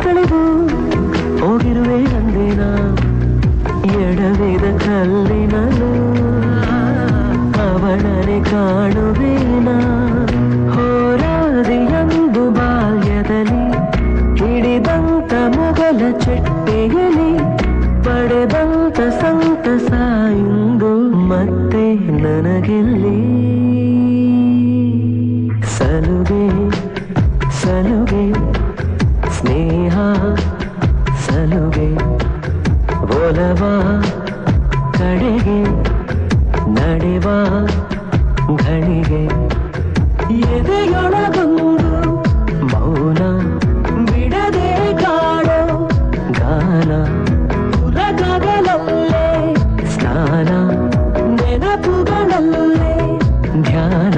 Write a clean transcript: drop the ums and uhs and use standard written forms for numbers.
ಕಳೆದು ಹೋಗಿರುವೆ ಅಂದೇನ ಎಡವಿದ ಕಲ್ಲಿನಲ್ಲೂ ಅವಳನೆ ಕಾಣುವೇನ ಹೋರಾದಿಯಂದು ಬಾಲ್ಯದಲ್ಲಿ ಹಿಡಿದಂತ ಮೊಗಲ ಚೆಟ್ಟೆಯಲ್ಲಿ ಪಡೆದಂತ ಸಂತಸ ಇಂದು ಮತ್ತೆ ನನಗೆಲ್ಲಿ ಸಲುಗೆ ಸಲುಗೆ ಸ್ನೇಹ ಸಲುಗೆ ಒಲವ ಕಡೆಗೆ ನಡೆವ ಘಳಿಗೆ ಎದೆಯೊಳಗೊಂದು ಮೌನ ಬಿಡದೆ ಕಾಡೋ ಗಾನ ಉಲಗಗಳಲ್ಲೇ ಸ್ನಾನ ನೆನಪುಗಳಲ್ಲೇ ಧ್ಯಾನ